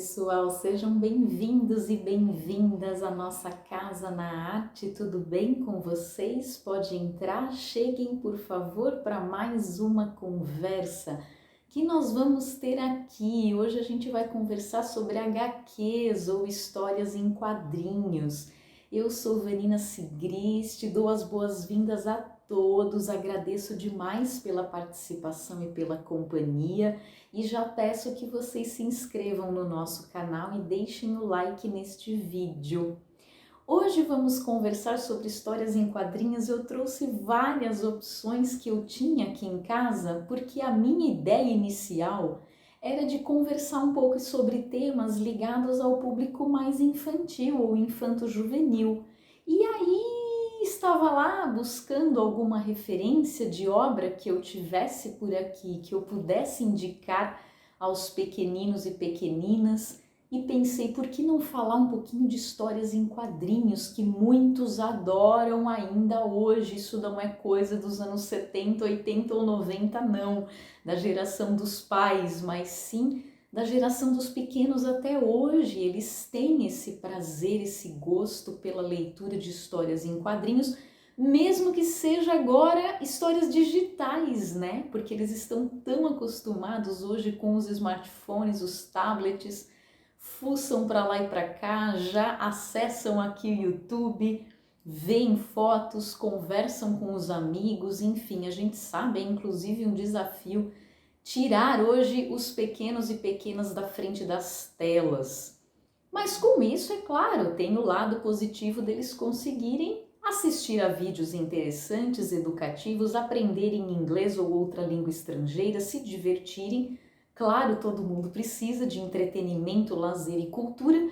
pessoal, sejam bem-vindos e bem-vindas à nossa Casa na Arte, tudo bem com vocês? Pode entrar, cheguem por favor para mais uma conversa que nós vamos ter aqui. Hoje a gente vai conversar sobre HQs ou histórias em quadrinhos. Eu sou Vanina Sigrist, dou as boas-vindas a todos, agradeço demais pela participação e pela companhia. E já peço que vocês se inscrevam no nosso canal e deixem o like neste vídeo. Hoje vamos conversar sobre histórias em quadrinhos. Eu trouxe várias opções que eu tinha aqui em casa, porque a minha ideia inicial era de conversar um pouco sobre temas ligados ao público mais infantil ou infanto-juvenil. E aí estava lá buscando alguma referência de obra que eu tivesse por aqui, que eu pudesse indicar aos pequeninos e pequeninas, e pensei, por que não falar um pouquinho de histórias em quadrinhos que muitos adoram ainda hoje? Isso não é coisa dos anos 70, 80 ou 90, não, da geração dos pais, mas sim da geração dos pequenos até hoje. Eles têm esse prazer, esse gosto pela leitura de histórias em quadrinhos, mesmo que seja agora histórias digitais, né? Porque eles estão tão acostumados hoje com os smartphones, os tablets, fuçam para lá e para cá, já acessam aqui o YouTube, veem fotos, conversam com os amigos, enfim, a gente sabe, é inclusive um desafio tirar hoje os pequenos e pequenas da frente das telas. Mas com isso, é claro, tem o lado positivo deles conseguirem assistir a vídeos interessantes, educativos, aprenderem inglês ou outra língua estrangeira, se divertirem. Claro, todo mundo precisa de entretenimento, lazer e cultura,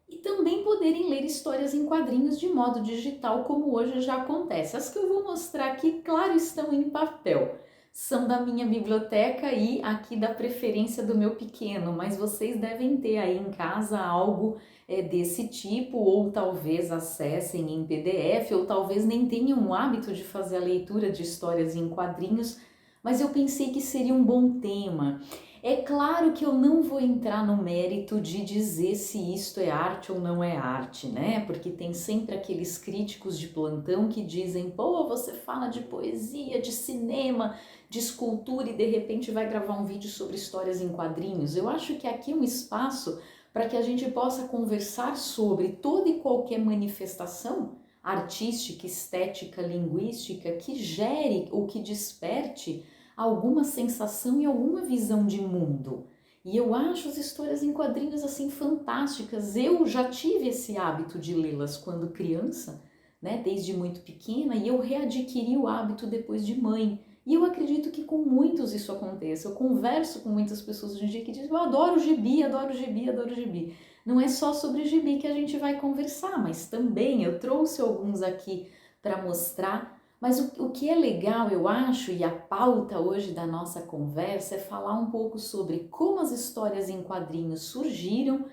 e também poderem ler histórias em quadrinhos de modo digital, como hoje já acontece. As que eu vou mostrar aqui, claro, estão em papel. São da minha biblioteca e aqui da preferência do meu pequeno, mas vocês devem ter aí em casa algo desse tipo, ou talvez acessem em PDF, ou talvez nem tenham o hábito de fazer a leitura de histórias em quadrinhos, mas eu pensei que seria um bom tema. É claro que eu não vou entrar no mérito de dizer se isto é arte ou não é arte, né? Porque tem sempre aqueles críticos de plantão que dizem, pô, você fala de poesia, de cinema, de escultura e de repente vai gravar um vídeo sobre histórias em quadrinhos. Eu acho que aqui é um espaço para que a gente possa conversar sobre toda e qualquer manifestação artística, estética, linguística que gere ou que desperte alguma sensação e alguma visão de mundo. E eu acho as histórias em quadrinhos assim fantásticas. Eu já tive esse hábito de lê-las quando criança, né, desde muito pequena, e eu readquiri o hábito depois de mãe. E eu acredito que com muitos isso aconteça. Eu converso com muitas pessoas hoje em dia que dizem, eu adoro gibi, adoro gibi, adoro gibi. Não é só sobre gibi que a gente vai conversar, mas também eu trouxe alguns aqui para mostrar. Mas o que é legal, eu acho, e a pauta hoje da nossa conversa é falar um pouco sobre como as histórias em quadrinhos surgiram,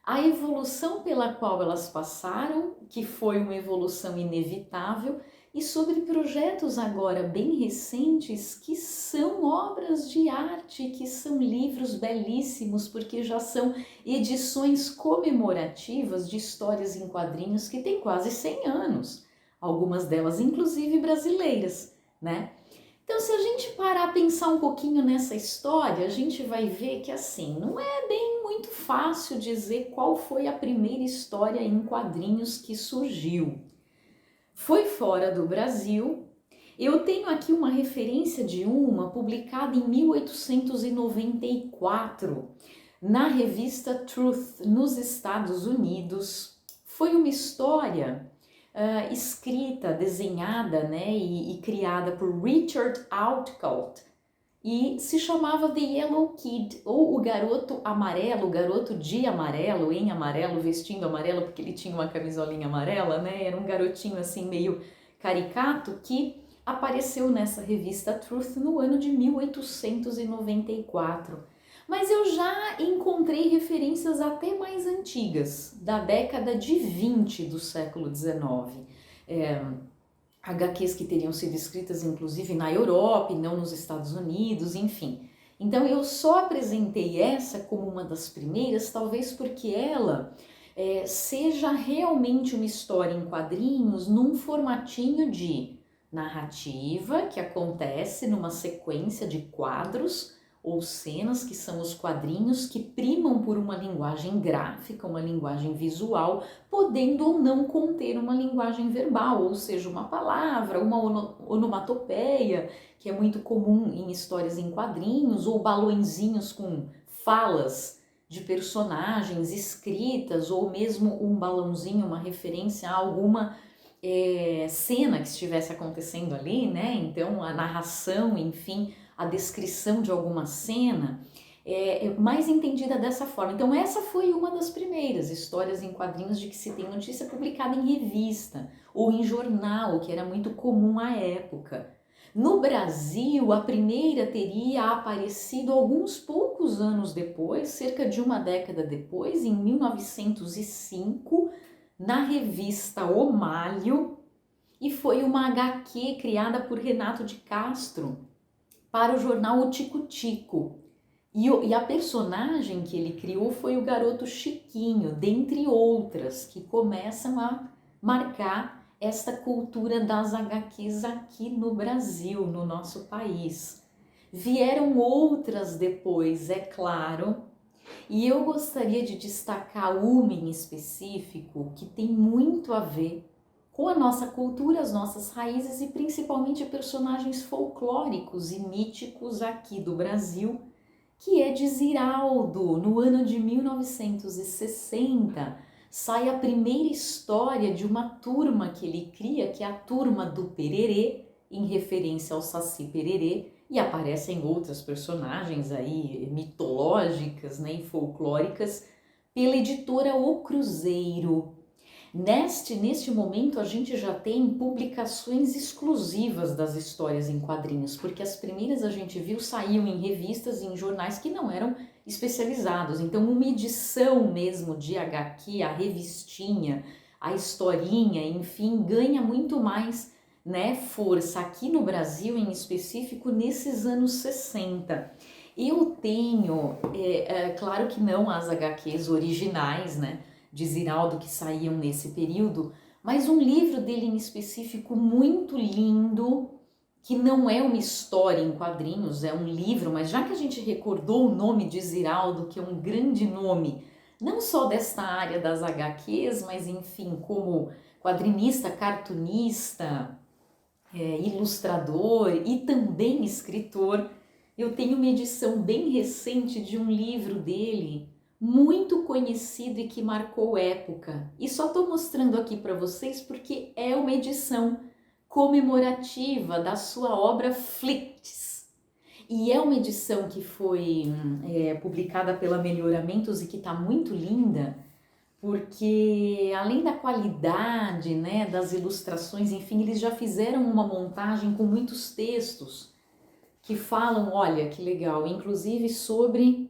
a evolução pela qual elas passaram, que foi uma evolução inevitável, e sobre projetos agora bem recentes que são obras de arte, que são livros belíssimos, porque já são edições comemorativas de histórias em quadrinhos que têm quase 100 anos. Algumas delas inclusive brasileiras, né? Então, se a gente parar a pensar um pouquinho nessa história, a gente vai ver que assim, não é bem muito fácil dizer qual foi a primeira história em quadrinhos que surgiu. Foi fora do Brasil. Eu tenho aqui uma referência de uma publicada em 1894 na revista Truth, nos Estados Unidos. Foi uma história escrita, desenhada, né, e criada por Richard Outcault e se chamava The Yellow Kid, ou o garoto amarelo, o garoto de amarelo, em amarelo, vestindo amarelo, porque ele tinha uma camisolinha amarela, né, era um garotinho assim meio caricato que apareceu nessa revista Truth no ano de 1894. Mas eu já encontrei referências até mais antigas, da década de 20 do século XIX. HQs que teriam sido escritas inclusive na Europa e não nos Estados Unidos, enfim. Então eu só apresentei essa como uma das primeiras, talvez porque ela seja realmente uma história em quadrinhos num formatinho de narrativa que acontece numa sequência de quadros ou cenas, que são os quadrinhos que primam por uma linguagem gráfica, uma linguagem visual, podendo ou não conter uma linguagem verbal, ou seja, uma palavra, uma onomatopeia, que é muito comum em histórias em quadrinhos, ou balõezinhos com falas de personagens escritas, ou mesmo um balãozinho, uma referência a alguma cena que estivesse acontecendo ali, né? Então a narração, enfim, a descrição de alguma cena mais entendida dessa forma. Então essa foi uma das primeiras histórias em quadrinhos de que se tem notícia publicada em revista ou em jornal, que era muito comum à época. No Brasil, a primeira teria aparecido alguns poucos anos depois, cerca de uma década depois, em 1905, na revista O Malho, e foi uma HQ criada por Renato de Castro para o jornal O Tico Tico. E a personagem que ele criou foi o garoto Chiquinho, dentre outras, que começam a marcar esta cultura das HQs aqui no Brasil, no nosso país. Vieram outras depois, é claro, e eu gostaria de destacar uma em específico que tem muito a ver com a nossa cultura, as nossas raízes e principalmente personagens folclóricos e míticos aqui do Brasil, que é de Ziraldo. No ano de 1960, sai a primeira história de uma turma que ele cria, que é a Turma do Pererê, em referência ao Saci Pererê, e aparecem outras personagens aí mitológicas, né, e folclóricas, pela editora O Cruzeiro. Neste momento a gente já tem publicações exclusivas das histórias em quadrinhos, porque as primeiras a gente viu saíam em revistas e em jornais que não eram especializados. Então uma edição mesmo de HQ, a revistinha, a historinha, enfim, ganha muito mais, né, força aqui no Brasil em específico nesses anos 60. Eu tenho, claro que não as HQs originais, né, de Ziraldo que saíam nesse período, mas um livro dele em específico muito lindo, que não é uma história em quadrinhos, é um livro, mas já que a gente recordou o nome de Ziraldo, que é um grande nome, não só desta área das HQs, mas enfim, como quadrinista, cartunista, ilustrador e também escritor, eu tenho uma edição bem recente de um livro dele, muito conhecido e que marcou época. E só estou mostrando aqui para vocês porque é uma edição comemorativa da sua obra Flicts. E é uma edição que foi publicada pela Melhoramentos e que está muito linda, porque além da qualidade, né, das ilustrações, enfim, eles já fizeram uma montagem com muitos textos que falam, olha que legal, inclusive sobre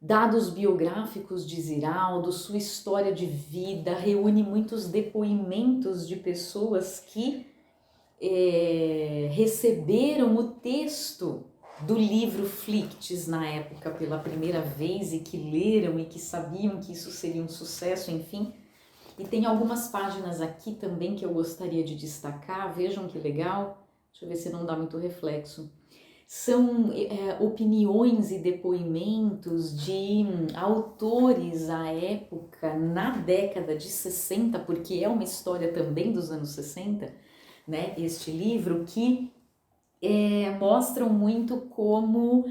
dados biográficos de Ziraldo, sua história de vida, reúne muitos depoimentos de pessoas que receberam o texto do livro Flicts na época pela primeira vez e que leram e que sabiam que isso seria um sucesso, enfim. E tem algumas páginas aqui também que eu gostaria de destacar, vejam que legal, deixa eu ver se não dá muito reflexo. São opiniões e depoimentos de autores à época, na década de 60, porque é uma história também dos anos 60, né, este livro, que mostram muito como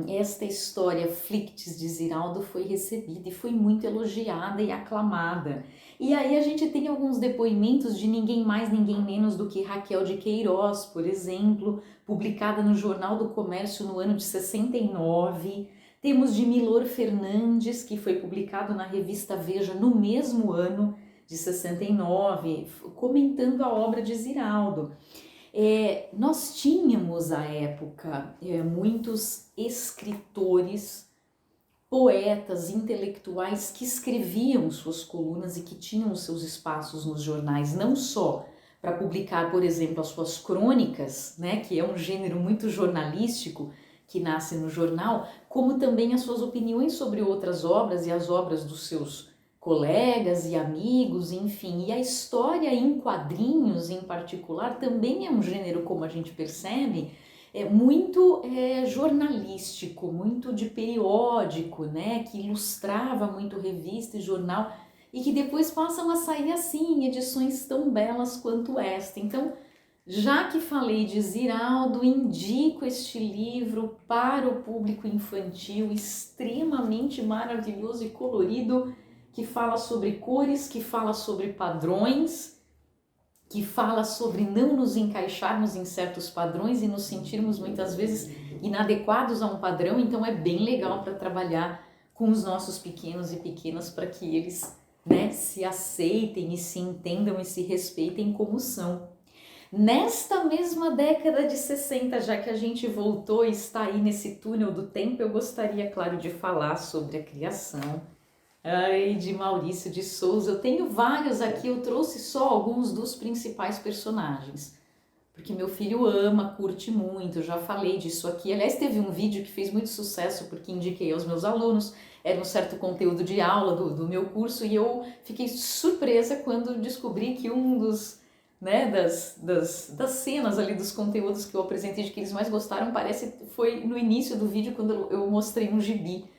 esta história Flicts de Ziraldo foi recebida e foi muito elogiada e aclamada. E aí a gente tem alguns depoimentos de ninguém mais, ninguém menos do que Raquel de Queiroz, por exemplo, publicada no Jornal do Comércio no ano de 69. Temos de Milor Fernandes, que foi publicado na revista Veja no mesmo ano de 69, comentando a obra de Ziraldo. Nós tínhamos à época muitos escritores, poetas, intelectuais que escreviam suas colunas e que tinham seus espaços nos jornais, não só para publicar, por exemplo, as suas crônicas, né, que é um gênero muito jornalístico que nasce no jornal, como também as suas opiniões sobre outras obras e as obras dos seus colegas e amigos, enfim. E a história em quadrinhos, em particular, também é um gênero, como a gente percebe, muito jornalístico, muito de periódico, né, que ilustrava muito revista e jornal e que depois passam a sair assim, em edições tão belas quanto esta. Então, já que falei de Ziraldo, indico este livro para o público infantil, extremamente maravilhoso e colorido, que fala sobre cores, que fala sobre padrões, que fala sobre não nos encaixarmos em certos padrões e nos sentirmos muitas vezes inadequados a um padrão. Então é bem legal para trabalhar com os nossos pequenos e pequenas para que eles, né, se aceitem e se entendam e se respeitem como são. Nesta mesma década de 60, já que a gente voltou e está aí nesse túnel do tempo, eu gostaria, claro, de falar sobre a criação de Maurício de Souza. Eu tenho vários aqui, eu trouxe só alguns dos principais personagens, porque meu filho ama, curte muito, eu já falei disso aqui. Aliás, teve um vídeo que fez muito sucesso, porque indiquei aos meus alunos, era um certo conteúdo de aula do meu curso, e eu fiquei surpresa quando descobri que um dos, né, das cenas ali, dos conteúdos que eu apresentei, de que eles mais gostaram, foi no início do vídeo, quando eu mostrei um gibi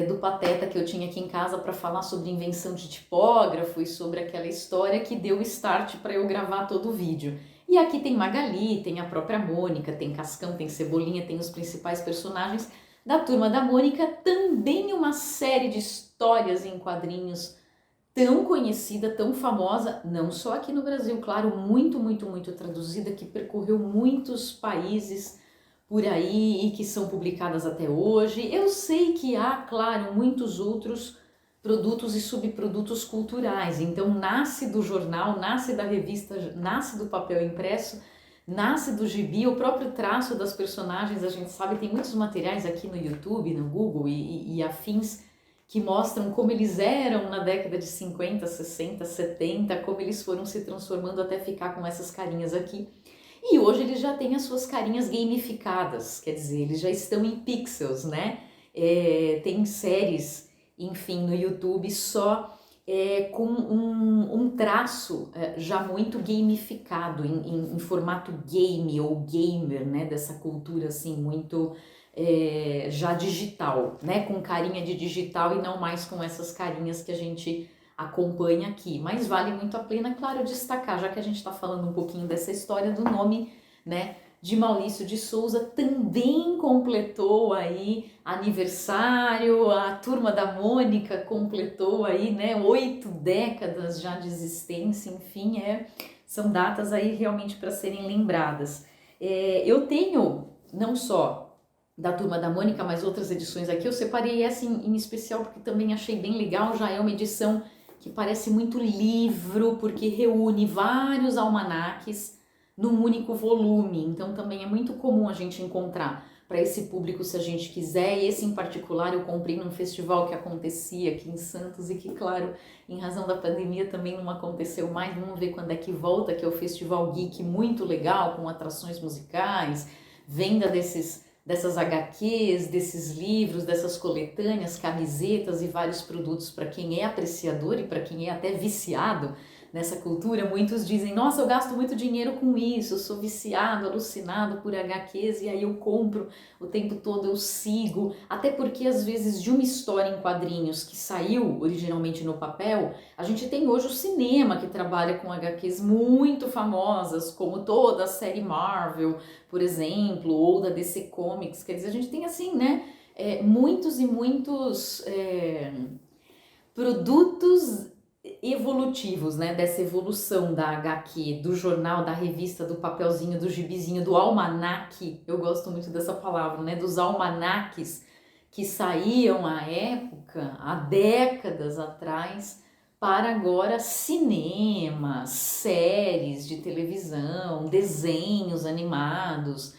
do Pateta que eu tinha aqui em casa para falar sobre invenção de tipógrafo e sobre aquela história que deu o start para eu gravar todo o vídeo. E aqui tem Magali, tem a própria Mônica, tem Cascão, tem Cebolinha, tem os principais personagens da Turma da Mônica, também uma série de histórias em quadrinhos tão conhecida, tão famosa, não só aqui no Brasil, claro, muito, muito, muito traduzida, que percorreu muitos países por aí e que são publicadas até hoje. Eu sei que há, claro, muitos outros produtos e subprodutos culturais, então nasce do jornal, nasce da revista, nasce do papel impresso, nasce do gibi, o próprio traço das personagens, a gente sabe, tem muitos materiais aqui no YouTube, no Google e afins, que mostram como eles eram na década de 50, 60, 70, como eles foram se transformando até ficar com essas carinhas aqui. E hoje eles já têm as suas carinhas gamificadas, quer dizer, eles já estão em pixels, né? Tem séries, enfim, no YouTube só com um traço já muito gamificado, em formato game ou gamer, né? Dessa cultura assim muito já digital, né? Com carinha de digital e não mais com essas carinhas que a gente acompanha aqui. Mas vale muito a pena, claro, destacar, já que a gente está falando um pouquinho dessa história do nome, né? De Maurício de Souza, também completou aí aniversário, a Turma da Mônica completou aí, né, 8 décadas já de existência, enfim, são datas aí realmente para serem lembradas. Eu tenho não só da Turma da Mônica, mas outras edições aqui, eu separei essa em especial porque também achei bem legal, já é uma edição que parece muito livro, porque reúne vários almanaques num único volume, então também é muito comum a gente encontrar para esse público se a gente quiser. E esse em particular eu comprei num festival que acontecia aqui em Santos e que, claro, em razão da pandemia também não aconteceu mais, vamos ver quando é que volta, que é o Festival Geek, muito legal, com atrações musicais, venda dessas HQs, desses livros, dessas coletâneas, camisetas e vários produtos para quem é apreciador e para quem é até viciado nessa cultura. Muitos dizem, nossa, eu gasto muito dinheiro com isso, eu sou viciado, alucinado por HQs, e aí eu compro o tempo todo, eu sigo, até porque às vezes de uma história em quadrinhos que saiu originalmente no papel, a gente tem hoje o cinema que trabalha com HQs muito famosas, como toda a série Marvel, por exemplo, ou da DC Comics, quer dizer, a gente tem assim, né, muitos e muitos produtos evolutivos, né, dessa evolução da HQ, do jornal, da revista, do papelzinho, do gibizinho, do almanaque. Eu gosto muito dessa palavra, né, dos almanaques que saíam à época, há décadas atrás, para agora cinema, séries de televisão, desenhos animados,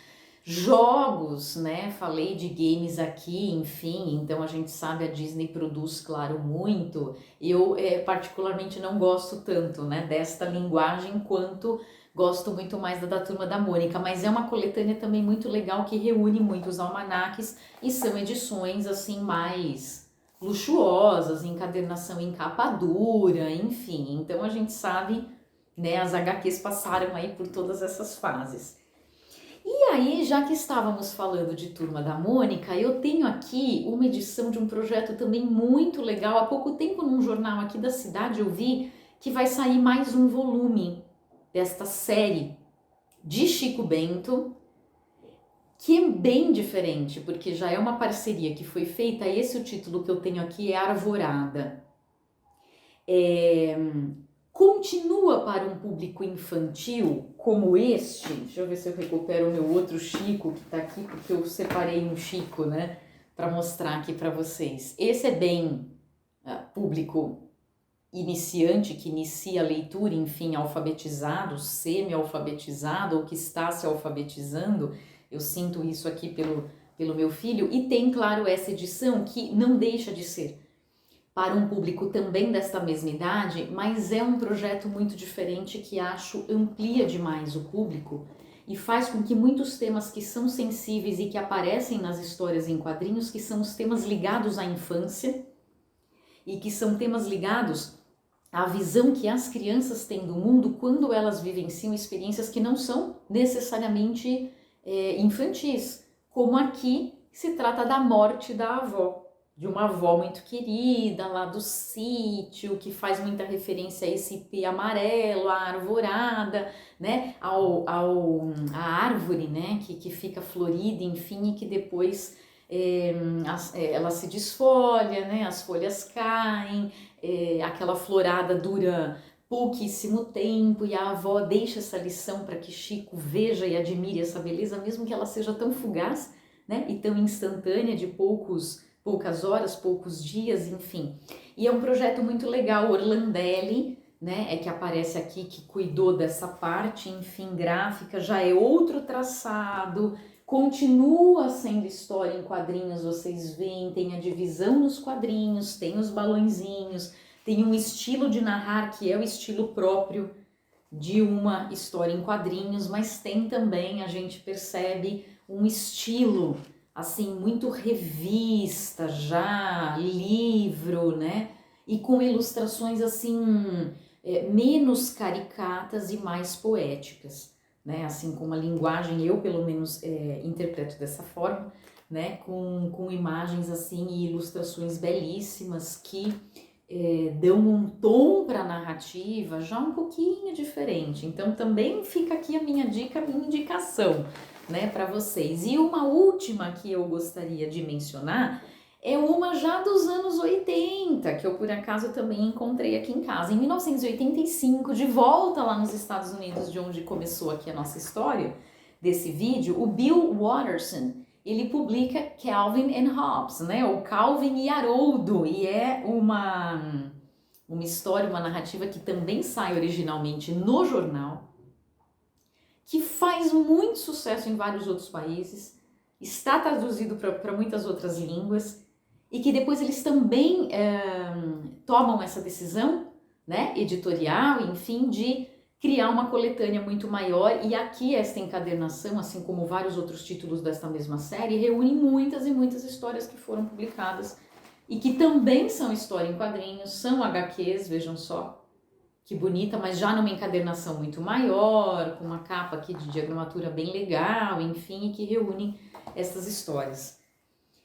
Jogos, né? Falei de games aqui, enfim, então a gente sabe, a Disney produz, claro, muito. Eu particularmente não gosto tanto, né, desta linguagem, quanto gosto muito mais da Turma da Mônica, mas é uma coletânea também muito legal que reúne muitos almanaques e são edições assim mais luxuosas, encadernação em capa dura, enfim. Então a gente sabe, né, as HQs passaram aí por todas essas fases. E aí, já que estávamos falando de Turma da Mônica, eu tenho aqui uma edição de um projeto também muito legal. Há pouco tempo, num jornal aqui da cidade, eu vi que vai sair mais um volume desta série de Chico Bento, que é bem diferente, porque já é uma parceria que foi feita. Esse o título que eu tenho aqui é Arvorada. Continua para um público infantil como este. Deixa eu ver se eu recupero o meu outro Chico que está aqui, porque eu separei um Chico, né, para mostrar aqui para vocês. Esse é bem público iniciante, que inicia a leitura, enfim, alfabetizado, semi-alfabetizado ou que está se alfabetizando. Eu sinto isso aqui pelo meu filho. E tem, claro, essa edição que não deixa de ser para um público também desta mesma idade, mas é um projeto muito diferente que acho amplia demais o público e faz com que muitos temas que são sensíveis e que aparecem nas histórias em quadrinhos, que são os temas ligados à infância e que são temas ligados à visão que as crianças têm do mundo quando elas vivenciam experiências que não são necessariamente infantis, como aqui se trata da morte da avó, de uma avó muito querida lá do sítio, que faz muita referência a esse ipê amarelo, a arvorada, né, a árvore, né, que fica florida, enfim, e que depois ela se desfolha, né, as folhas caem, aquela florada dura pouquíssimo tempo e a avó deixa essa lição para que Chico veja e admire essa beleza, mesmo que ela seja tão fugaz, né, e tão instantânea, de poucas horas, poucos dias, enfim. E é um projeto muito legal. Orlandelli, né, que aparece aqui, que cuidou dessa parte, enfim, gráfica, já é outro traçado, continua sendo história em quadrinhos, vocês veem, tem a divisão nos quadrinhos, tem os balõezinhos, tem um estilo de narrar que é o estilo próprio de uma história em quadrinhos, mas tem também, a gente percebe, um estilo assim, muito revista já, livro, né? E com ilustrações assim, menos caricatas e mais poéticas, né? Assim, com uma linguagem, eu pelo menos interpreto dessa forma, né? Com imagens assim e ilustrações belíssimas que dão um tom para a narrativa já um pouquinho diferente. Então também fica aqui a minha dica, a minha indicação, né, para vocês. E uma última que eu gostaria de mencionar é uma já dos anos 80, que eu por acaso também encontrei aqui em casa. Em 1985, de volta lá nos Estados Unidos, de onde começou aqui a nossa história desse vídeo, o Bill Watterson, ele publica Calvin and Hobbes, né, ou Calvin e Haroldo, e é uma história, uma narrativa que também sai originalmente no jornal, que faz muito sucesso em vários outros países, está traduzido para muitas outras línguas e que depois eles também tomam essa decisão, né, editorial, enfim, de criar uma coletânea muito maior. E aqui esta encadernação, assim como vários outros títulos desta mesma série, reúne muitas e muitas histórias que foram publicadas e que também são história em quadrinhos, são HQs, vejam só. Que bonita, mas já numa encadernação muito maior, com uma capa aqui de diagramatura bem legal, enfim, que reúne essas histórias.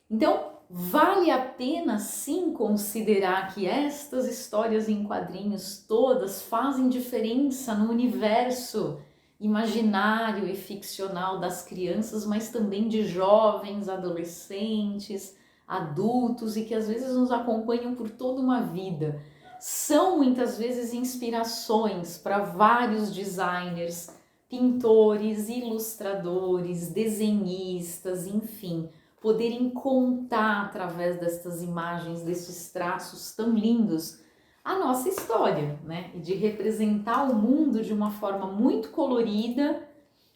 Então, vale a pena sim considerar que estas histórias em quadrinhos todas fazem diferença no universo imaginário e ficcional das crianças, mas também de jovens, adolescentes, adultos e que às vezes nos acompanham por toda uma vida. São muitas vezes inspirações para vários designers, pintores, ilustradores, desenhistas, enfim, poderem contar através destas imagens, desses traços tão lindos, a nossa história, né? E de representar o mundo de uma forma muito colorida,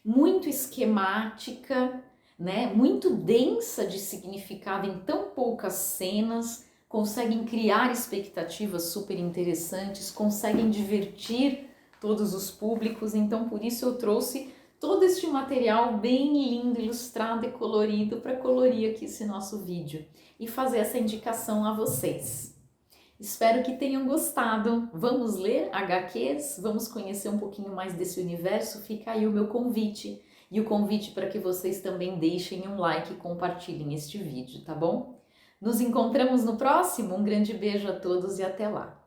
muito esquemática, né? Muito densa de significado em tão poucas cenas, conseguem criar expectativas super interessantes, conseguem divertir todos os públicos, então por isso eu trouxe todo este material bem lindo, ilustrado e colorido para colorir aqui esse nosso vídeo e fazer essa indicação a vocês. Espero que tenham gostado. Vamos ler HQs? Vamos conhecer um pouquinho mais desse universo? Fica aí o meu convite. E o convite para que vocês também deixem um like e compartilhem este vídeo, tá bom? Nos encontramos no próximo. Um grande beijo a todos e até lá!